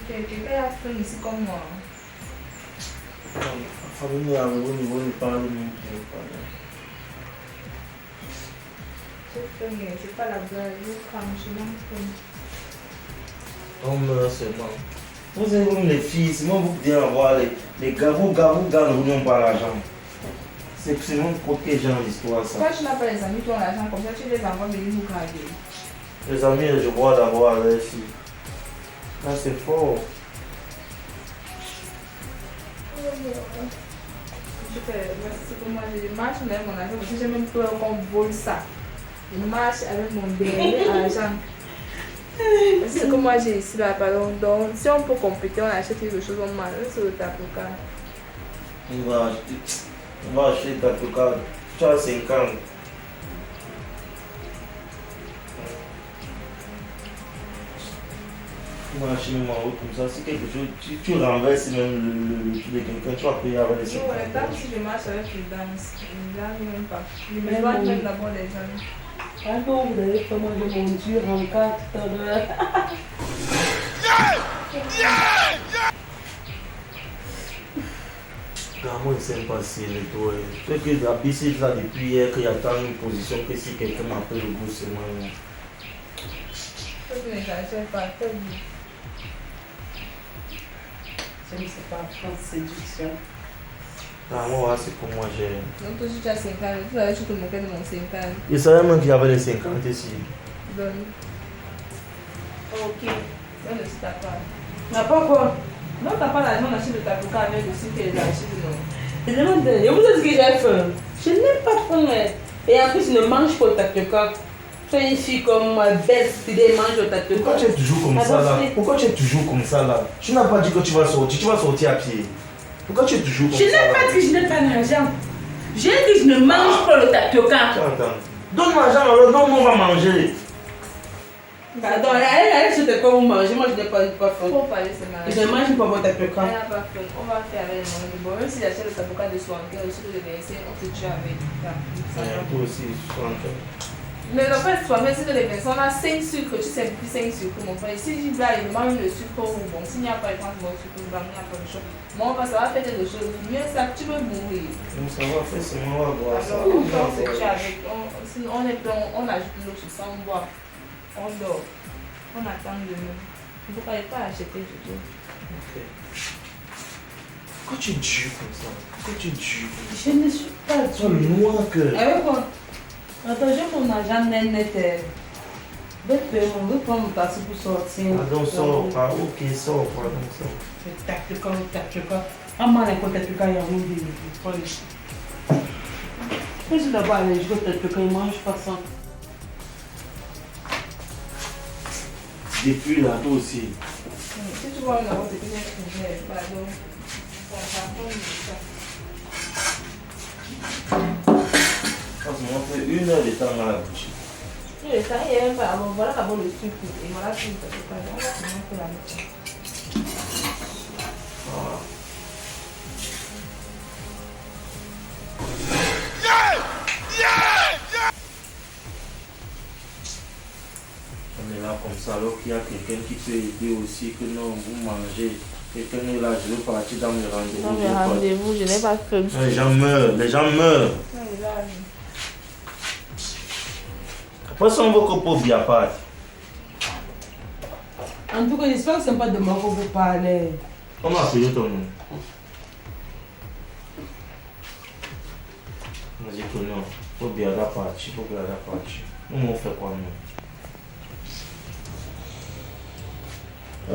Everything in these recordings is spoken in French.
Quelqu'un a fait ici comme moi. La famille avec vous, niveau ne parle même plus. C'est pas la blague, je crame, je m'en fous. On meurt seulement. Vous êtes comme les filles, c'est moi vous pouvez avoir les gars, vous gagnez pas l'argent. C'est mon côté genre d'histoire ça. Pourquoi tu n'as pas les amis qui ont l'argent comme ça, tu les envoies venir nous garder? Les amis, je vois d'abord avec les filles. Là c'est fort. C'est comme moi, je marche avec mon argent, parce que j'ai même peur qu'on vole ça. Je marche avec mon dernier argent. C'est comme moi j'ai ici là, pardon. Donc, si on peut compléter, on achète quelque chose, on mange sur le tapoka. On va acheter ta tapoka. Tu as 5 ans. Tu vas acheter même en haut comme ça. C'est quelque chose, tu renverses même le truc de quelqu'un, tu vas payer avec les 5 ans. Oui, tant que si je marche avec les danses, je ne gagne même pas. Je me dois même d'abord les amis. Quand vous allez faire manger mon Dieu en 4 heures. Comment il s'est passé le tour? C'est que la BC là depuis hier qu'il attend une position que si quelqu'un m'appelle le goût, c'est moi. Je n'exagère pas, c'est bon. Je ne sais pas, je pense que c'est séduction. Ah, moi, c'est pour moi, j'ai. Donc, toi, tu as 5 ans, tu savais que je te moquais de mon 5 ans. Il savait même qu'il y avait les 50 ici. Donne. Ok, donne le site à part. n'a pas quoi? Non, t'as pas l'argent d'acheter le tapoka avec le site et l'acheter non. Je demande, je vous ai dit que j'ai faim. Je n'ai pas faim. Et en plus, je ne mange pas le tapoka. Tu es une fille comme moi, belle, tu mange le tapoka. Pourquoi tu es toujours comme ça là? Pourquoi tu es toujours comme ça là? Tu n'as pas dit que tu vas sortir à pied. Pourquoi tu es toujours comme ça? Je n'ai pas dit que je n'ai pas d'argent. J'ai dit que je ne mange pas le tapioca. Donne-moi l'argent alors, non, on va manger. Pardon, allez sur tes corps, vous mangez. Moi, je n'ai pas faim. Faut parler ce matin. Je ne mange pas votre tapioca. Elle n'a pas faim. On va faire avec les moyens. Bon, même si j'achète le tapoka de Swanker, aussi de verser, on se tue avec. Toi aussi, Mais en fait, toi-même, si tu les verser, on a 5 sucres, tu sais plus 5 sucres, mon frère. Si je vais il mange le sucre ou bon, s'il n'y a pas de sucre, il n'y a pas de chose. Moi, ça va faire quelque chose. Mieux ça, tu veux mourir. Non, ça va faire, c'est moi, on va boire ça. Alors, on se tue avec. Sinon, on est plein, on ajoute l'eau sur ça, on boit. On dort. On attend demain. Vous ne pouvez pas acheter du tout. Ok. Pourquoi tu es dur comme ça? Pourquoi tu es dur? Je ne suis pas Tu es noir que. Avec quoi? Attends, j'ai mon argent net. Je vais prendre mon taxi pour sortir. Pardon, sors. Ah, ok, sors, pardon, sors. Le tapioca. Maman, elle a quoi tapioca, il y a un monde de. Je suis d'abord allergique au tapioca, il mange pas ça. Depuis là, toi aussi. Si tu vois une autre épine, pardon. Parce que moi, fait 1 heure de temps dans la boutique. Oui, ça y est, voilà d'abord le sucre et voilà tout le tapoka. On va commencer la mettre. Voilà. On est là comme ça, alors qu'il y a quelqu'un qui peut aider aussi, que non, vous mangez. Quelqu'un est là, je veux partir dans mes rendez-vous. Dans mes rendez-vous, je n'ai pas faim. Les gens meurent, les gens meurent. Après ça, on va que pour bien partir. En tout cas, j'espère que ce n'est pas de moi que vous parlez. Comment appeler ton nom? On dit que non, il faut bien la partie, il faut bien la partie. Nous, on fait quoi, nous?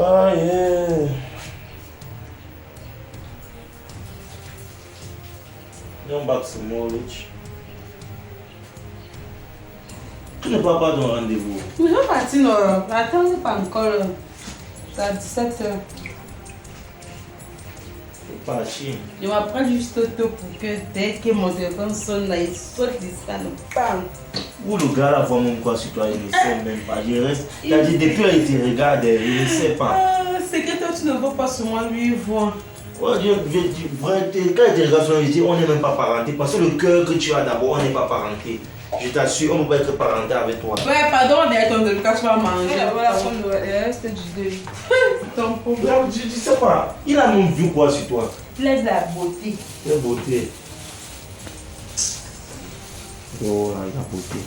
Ah, yeah. Don't back some more, Rich. Tu ne vas pas dans rendez-vous. Je vais partir, non. Attends, pas encore. C'est à 17h. C'est pas chier. Je m'apprends juste tôt pour que dès que mon téléphone sonne, là, il saute du stand. Bam! Où le gars là voit mon quoi sur toi, il ne sait même pas. Je reste. Il a dit depuis il te regarde, il ne sait pas. Ah, c'est que toi tu ne vois pas sur moi, lui il voit. Ouais, quand il te regarde sur lui, il dit on n'est même pas parenté. Parce que le cœur que tu as d'abord, on n'est pas parenté. Je t'assure, on ne peut pas être parenté avec toi. Ouais, pardon, mais ton de cache pas manger. Voilà, prendre le reste du deuil. Ton problème. Non, je sais pas. Il a même vu quoi sur toi? Laisse la beauté. La beauté. Oh là, la beauté.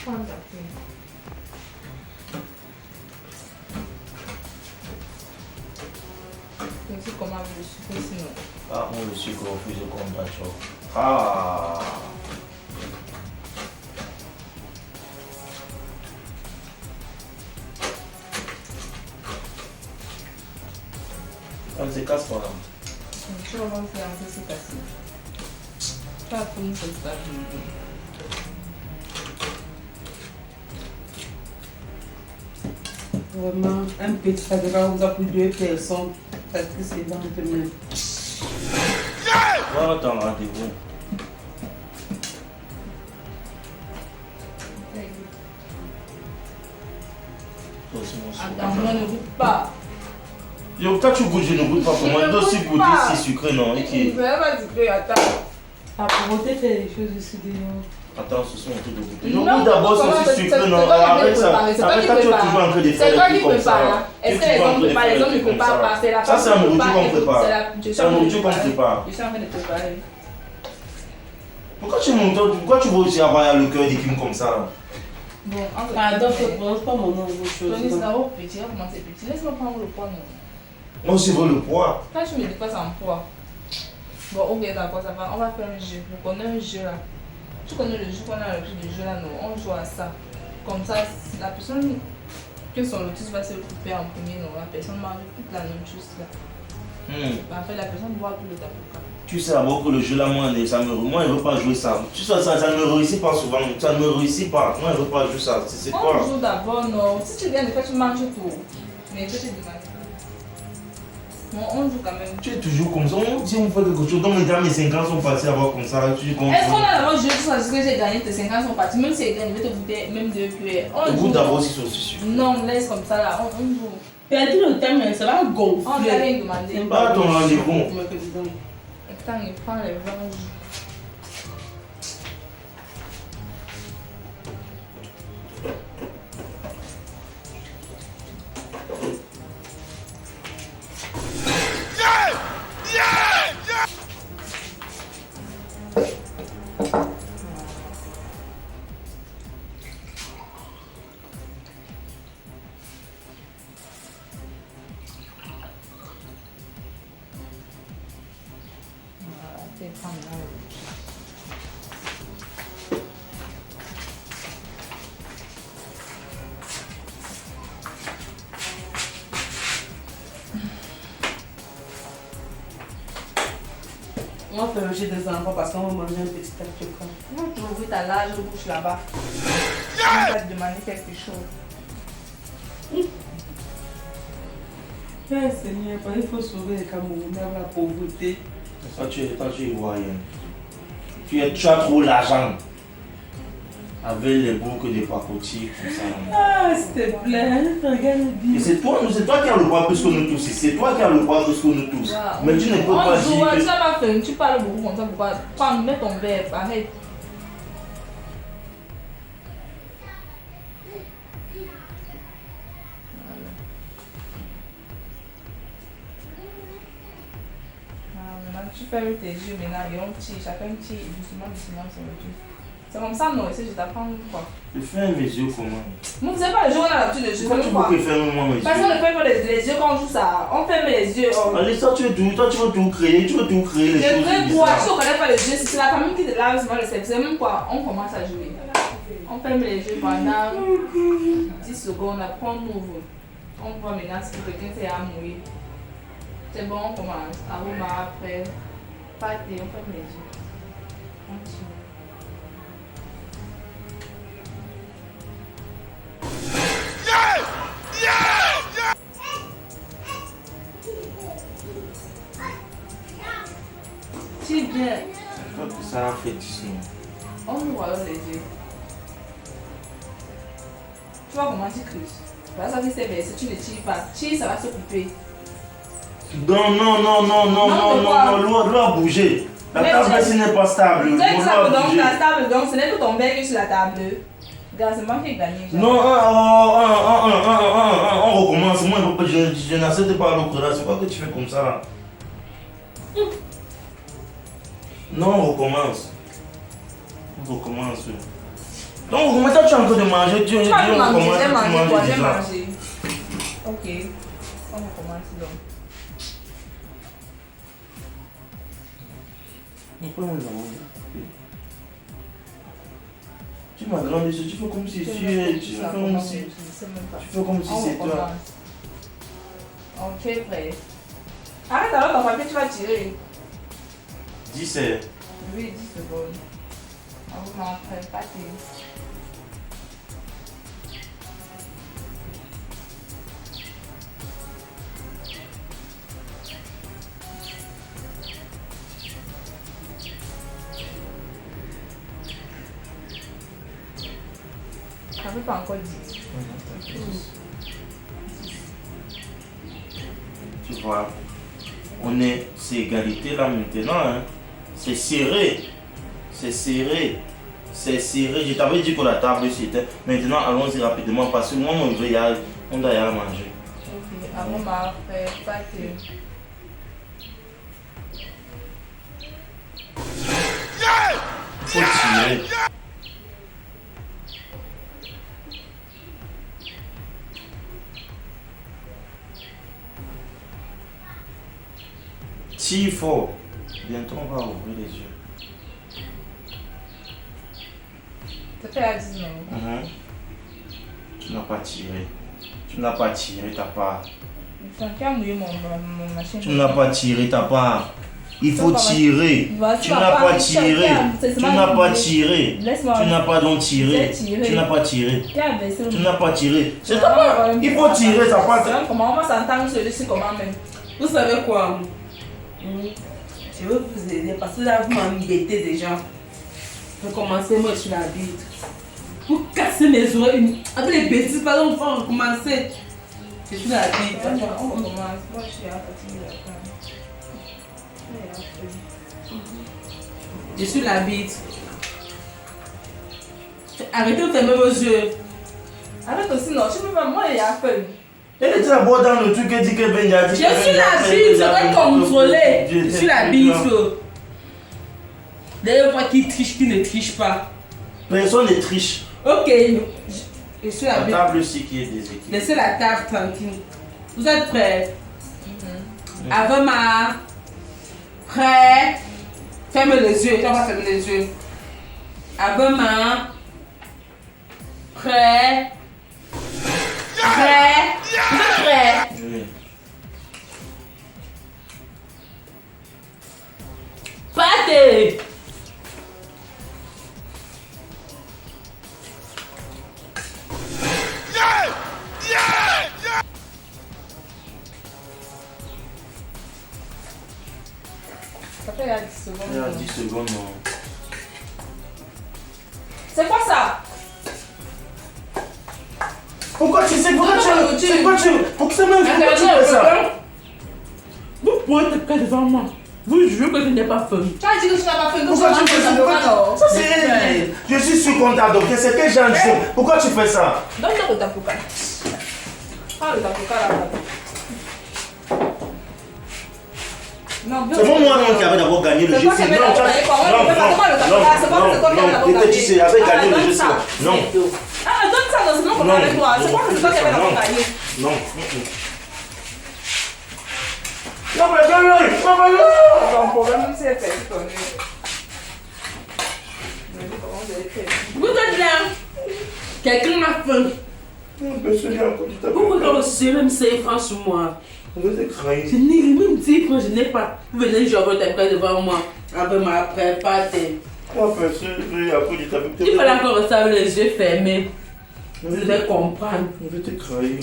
Prends ta fille. Je sais comment je suis sinon. Ah, moi le sucre refuse comme d'accord. Ah. Ah, c'est casse-toi là. Tu vas voir faire un peu c'est facile. Tu vas prendre cette stabilité. Vraiment, un petit cadre vous a pris 2 personnes. Parce que c'est dans le même. Voilà ton rendez-vous. Toi aussi, mon sucre. Attends, moi ne goûte pas. Yo, toi tu goûtes, je ne goûte pas pour moi. Je ne Toi aussi goûte goûter pas. si sucré, non. Et Je qui... vais pas dire, attends. La pauvreté fait les choses aussi dehors. Attends, ce sont en train de goûter. Non, Non, d'abord, comment c'est aussi c'est- sucré, c'est non. toi qui Avec peux ça. préparer, c'est toi Avec qui ça, tu es prépares. toujours en train de C'est faire toi des qui trucs comme ça. prépare. Est-ce que les hommes préparent? Les hommes ne préparent pas. C'est la Ça, c'est la femme qui nourriture qu'on prépare. C'est la- je suis C'est la en train de nourriture qu'on préparer. prépare. Je suis en train de préparer. Pourquoi tu veux aussi avoir le cœur des crimes comme ça là? Bon, en fait, Pardon, je ne prononce pas mon nom ou autre chose. Tony, c'est d'abord petit, on va commencer petit. Laisse-moi prendre le poids, non. Moi aussi, je veux le poids. Quand tu me dis pas c'est en poids. Bon, ok, d'accord, ça va. On va faire un jeu. On connaît un jeu là. Tu connais le jeu qu'on a le de jeu là, non? On joue à ça. Comme ça, si la personne que son lotus va se couper en premier, non, la personne mange toute la même chose là. Après, la personne boit tout le tapoka. Tu sais d'abord que le jeu là, moi, moi, je ne veux pas jouer ça. Tu sais, ça ne me réussit pas souvent. Ça ne me réussit pas. Moi, je ne veux pas jouer ça. C'est quoi? On joue d'abord, non. Si tu viens de faire, tu manges tout. Mais je te dis bon, on joue quand même. Tu es toujours comme ça. Si on fait quelque chose, donc mes 5 ans sont passés à voir comme ça. Tu comprends? Est-ce qu'on a d'abord joué tout ça parce que j'ai gagné, tes 5 ans sont partis. Même si j'ai gagné, je vais te goûter même 2 cuillères. On Le joue goût d'abord, si c'est aussi sûr. non, laisse comme ça là, on joue. Perdu le thème, ça va gonfler. On t'a rien demandé. C'est Pas ton rendez-vous. Attends, il prend les venges. On va faire le jeu des enfants parce qu'on va manger un petit tapioca. Moi, tu ouvres ta large bouche là-bas. On va te demander quelque chose. Seigneur, il faut sauver les Camerounais de la pauvreté. Toi, tu es ivoirien. Tu as trop l'argent. Avec les boucles de pacotis, comme ça. Ah, s'il te plaît, regarde bien. Et c'est toi qui as le poids plus que nous tous. C'est toi qui as le poids plus que nous tous. Mais tu ne peux pas On joue, dire tu que... n'as pas fait, tu parles beaucoup comme ça, pourquoi? Prends, mets ton verre, arrête. Maintenant, tu fermes tes yeux maintenant et on tire, chacun tire doucement, doucement sur le yeux. C'est comme ça, non, essaie, je t'apprends quoi. Je ferme mes yeux comment? Vous ne savez pas le jeu, on a l'habitude de jouer. Pourquoi tu veux que je ferme moi mes yeux? Parce qu'on ne ferme pas les yeux quand on joue ça. On ferme les yeux. Allez, ça, tu veux tout créer, les choses. Je veux quoi? bizarres. Si on ne connaît pas les yeux, c'est la famille qui te lave souvent le sexe. C'est même quoi? On commence à jouer. On ferme les yeux pendant 10 secondes, après on ouvre. On voit maintenant si quelqu'un s'est amouillé. C'est bon, on commence. Aroma après. Pâté, on ferme les yeux. On tire. Tire bien. Ça a fait 10 mois. On ouvre alors les yeux. Tu vois comment tu creuses. Voilà, ça fait c'est versé, tu ne tires pas. Tire, ça va se couper. Non, l'eau a bougé. La Mais table tu- ici n'est pas stable. Tu L'eau sais que ça a peut donc bougé. la table, donc ce n'est que ton verre qui est sur la table. Regarde, c'est moi qui ai gagné. genre. Non, on recommence. Moi, je n'accepte pas l'eau là. C'est quoi que tu fais comme ça là? Non, on recommence. On recommence. Donc, maintenant tu es en train de manger. Tu vas tout manger, j'ai mangé quoi, j'ai déjà. mangé. Ok, on recommence donc. Pourquoi on l'a mangé? Tu m'as grandi, tu fais comme si tu fais comme si. Tu fais comme si On c'est toi. recommence. Ok, prêt. Arrête alors ton papier, tu vas tirer. 10 Oui, 10 secondes. On vous m'en fait pas tirer. Ça ne peut pas encore dire. Tu vois, c'est égalité là maintenant. Hein. C'est serré. C'est serré. C'est serré. Je t'avais dit que la table c'était. Maintenant, allons-y rapidement parce que moi, on doit y aller manger. Ok, avant ma fait pas que. Faut tirer. Tire fort. Bientôt on va ouvrir les yeux. Ça fait à 10 non. Tu n'as pas tiré. Tu n'as pas tiré ta part. Attends, qui a mouillé mon machine? Tu n'as pas tiré ta part. Il faut Ça, tirer. Vas-y, Tu papa, n'as pas arrête, tiré. c'est Tu seulement n'as pas une idée. tiré. Laisse-moi. Tu n'as pas donc tiré. J'ai tiré. Tu n'as pas tiré. Qui a baissé le Tu n'as pas tiré. C'est Ah, ta part. ouais, Il faut tirer ta part. c'est comment on va s'entendre sur le site comment même. Vous savez quoi? Je veux vous aider parce que là, vous m'embêtez déjà. Recommencez, moi, je suis la bite. Vous cassez mes oreilles. Avec les bêtises, pardon, on va recommencer. Je suis la bite. On commence. Moi, je suis à fatiguée. Je suis la bite. Arrêtez de fermer vos yeux. Arrête aussi, non, je peux pas, moi, il y a peur. Elle était d'abord dans le truc et dit que Ben a dit. Je suis la bite, je vais contrôler. Je suis la bite. D'ailleurs, moi qui triche, qui ne triche pas. Personne ne triche. Ok, je suis la La bite. table aussi qui est déséquilibrée. Laissez la table tranquille. Vous êtes prêts? Avec ma. Prêt. Ferme les yeux. Tu vas fermer les yeux. Avec ma. Prêt. Prêt. Vous êtes prêts? Oui. Partez. Ça fait à 10 secondes. Il y a 10 secondes, non. C'est quoi ça? Pourquoi tu sais, pourquoi Non, non, tu pourquoi tu fais ça? Vous pouvez être prêts devant moi. Vous jurez que je n'ai pas faim. Tu as dit que tu n'as pas fait Pourquoi tu fais ça? Ça c'est. Je suis sûr qu'on t'a adopté, c'est quel genre de choses? Pourquoi tu fais ça? Donne-moi le tapuka. Ah, le tapuka là. Non, C'est moi non, qui avait d'abord gagné le jeu. Non, tu sais, avait gagné le jeu. Non. Ah, donne ça, non, sinon on va avec toi. C'est quoi que c'est toi qui avais d'abord gagné? Non. Non, mais Ton problème, c'est fait, tu connais. Comment vous avez fait? Vous êtes là. Quelqu'un m'a faim. Vous pouvez aussi même 5 francs sur moi. Je n'ai même 10 francs, je n'ai pas. Vous venez, je vais être devant moi. Avec ma prépare. Il fallait encore rester avec les yeux fermés. Vous devez comprendre. Je vais te craindre.